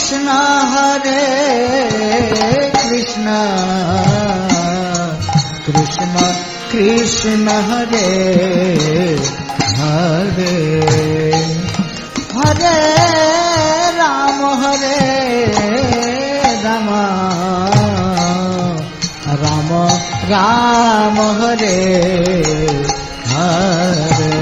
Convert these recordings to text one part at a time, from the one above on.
कृष्ण हरे कृष्ण कृष्ण कृष्ण हरे हरे हरे राम राम राम हरे हरे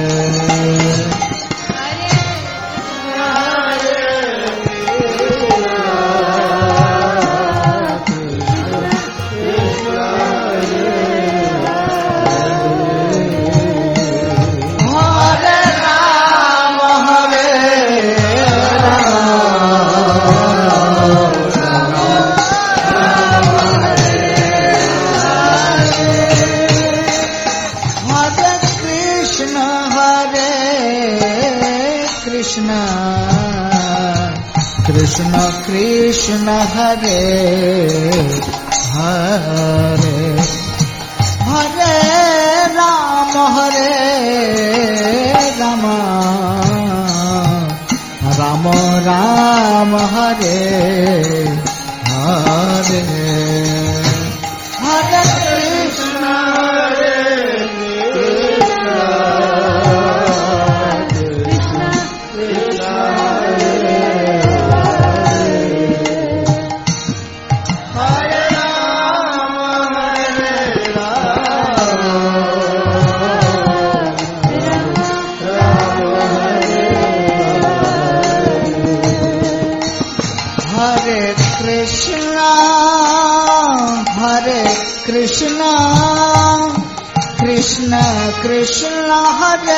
कृष्ण कृष्ण हरे हरे हरे राम राम राम हरे हरे हरे कृष्ण कृष्ण कृष्ण कृष्ण हरे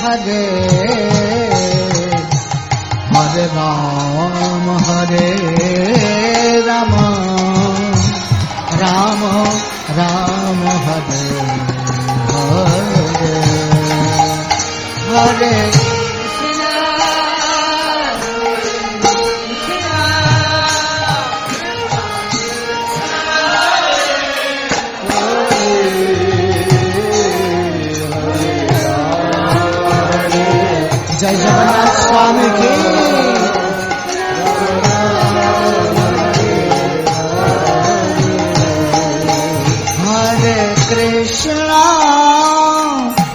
हरे हरे राम राम राम हरे हरे हरे जय जगन्नाथ स्वामी की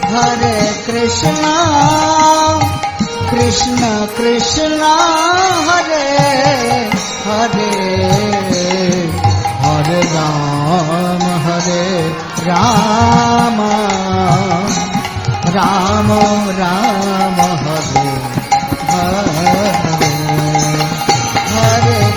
हरे Krishna Krishna Krishna Hare Hare Hare Ram Ram Ram Hare Hare Hare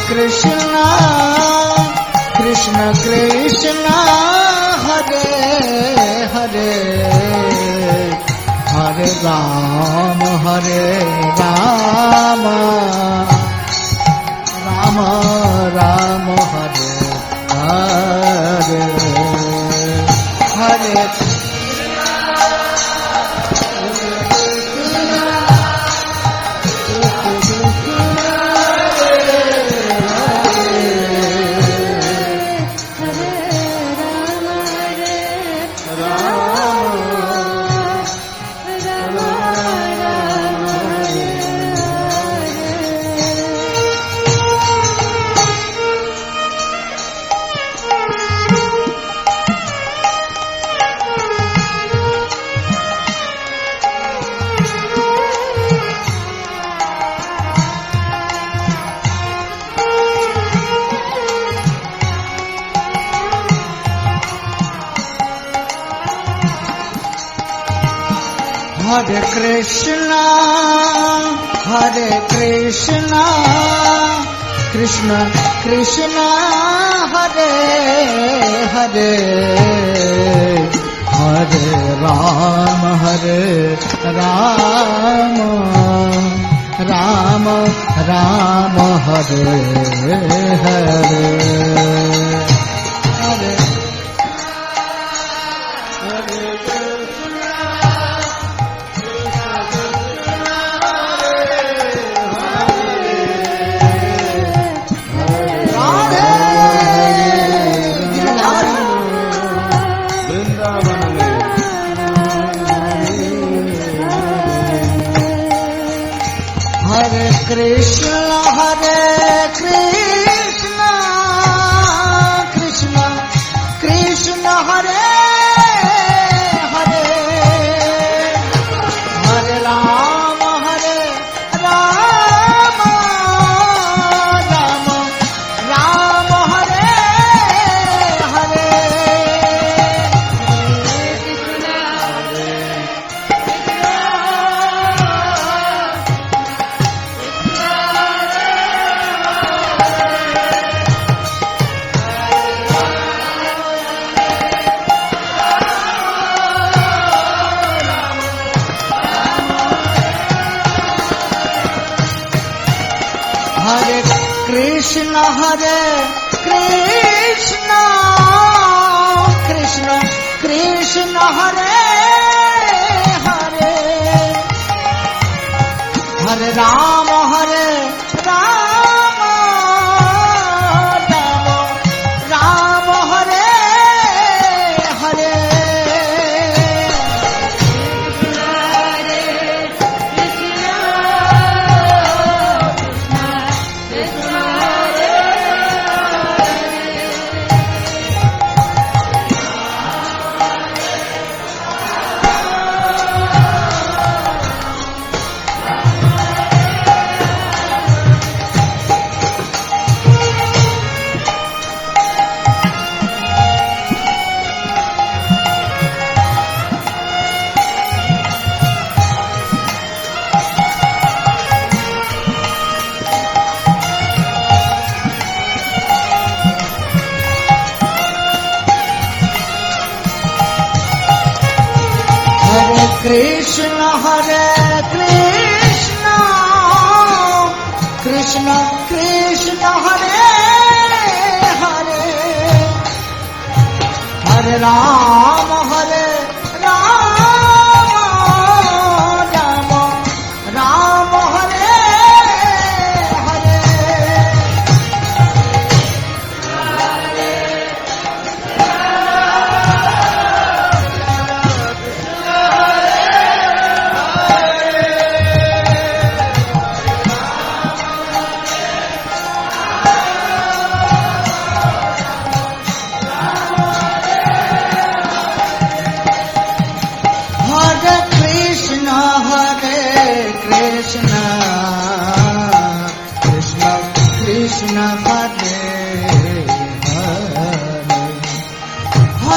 Krishna Krishna Krishna Hare Hare Hare Ram Ram Ram Hare Hare Hare Hare Krishna Krishna Krishna Hare Hare Hare Ram Ram Ram Hare Hare Hare Krishna Hare Krishna Krishna Krishna Hare Hare Hare Rama Hare Rama Rama Rama Hare Hare Hare Krishna Hare Krishna Krishna Krishna Hare Hare Hare Rama Hare Rama Rama Rama Hare Hare Krishna Hare Krishna Krishna Krishna Hare Hare Hare Rama Hare Rama Rama Rama Hare Hare Krishna Hare Hare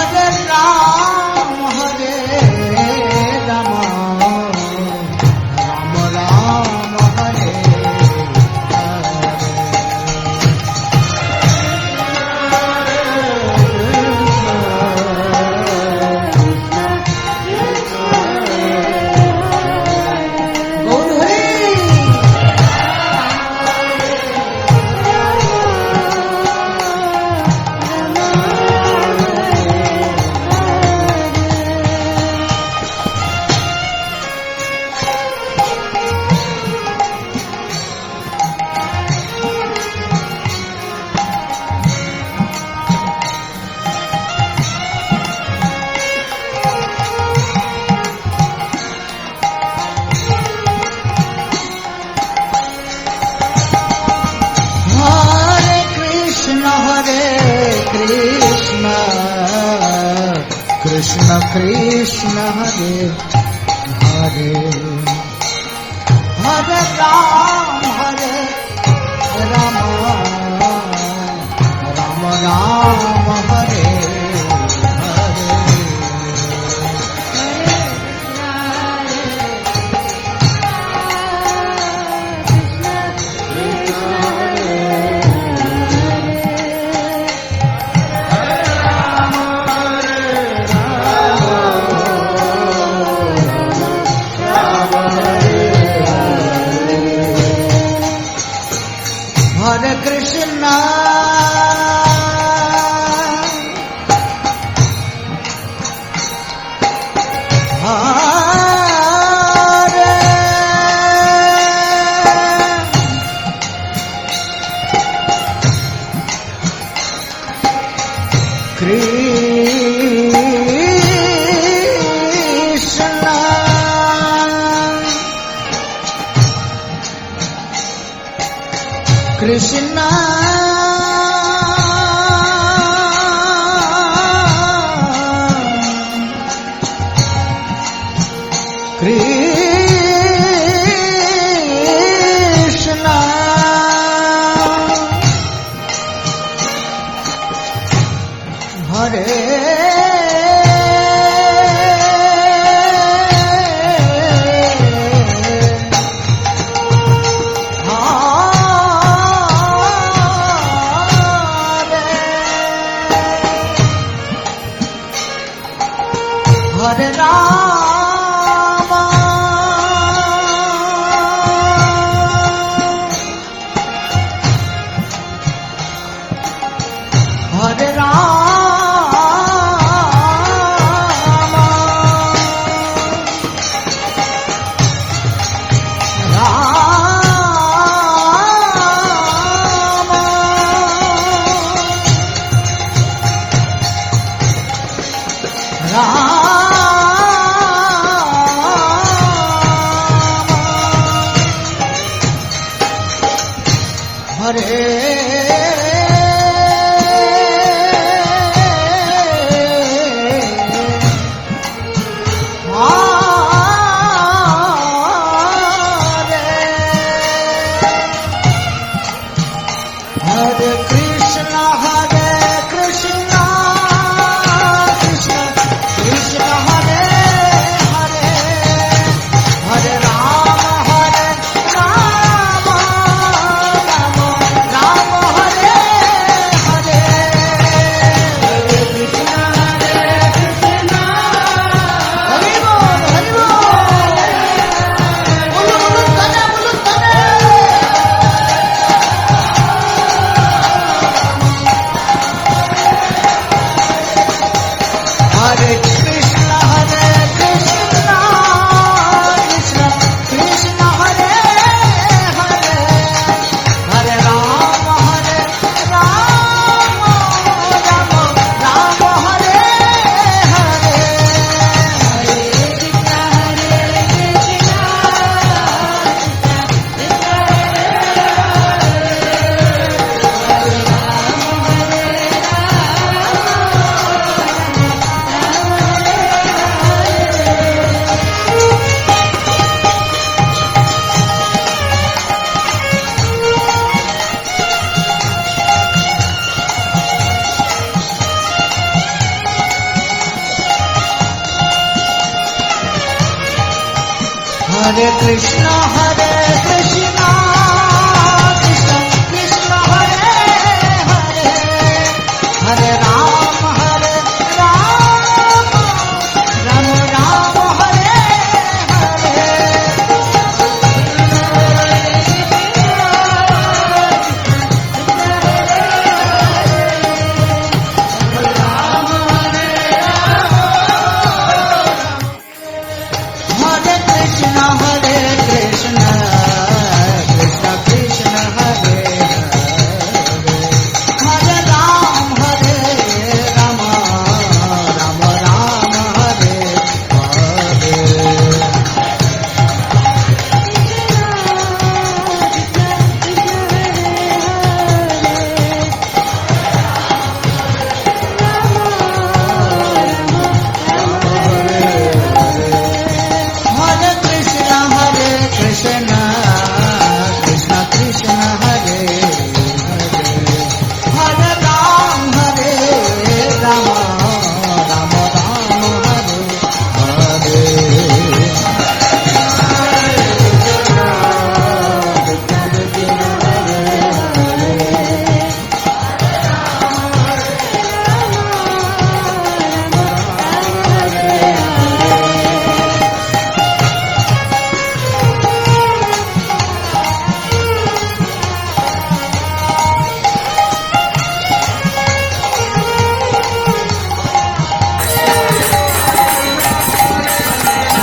Hare Rama Hare Rama Rama Rama Hare Krishna Krishna Hare Hare Hare Rama Hare Rama Rama Rama Hare Hare Krishna Krishna Krishna Hare Hare Rama Hare Rama Hare Krishna Krishna Krishna Hare Hare Hare Rama Rama Rama Hare Hare Hare Krishna Hare Bol Hare Bol Hare Krishna Krishna Krishna Hare Hare Hare Rama Rama Rama Hare Hare Hare Krishna Krishna Krishna Hare Hare Hare Rama Rama Rama Hare Hare Hare Krishna Krishna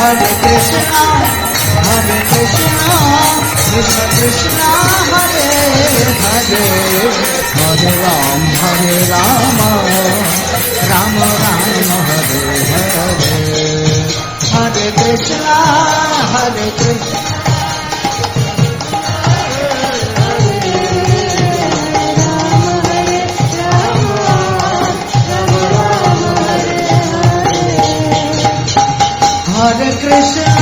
Hare Krishna, Hare Krishna, Krishna Krishna, Hare Hare, Hare Rama, Rama Rama, Hare Hare. Hare Krishna, Hare Krishna. Hare Krishna,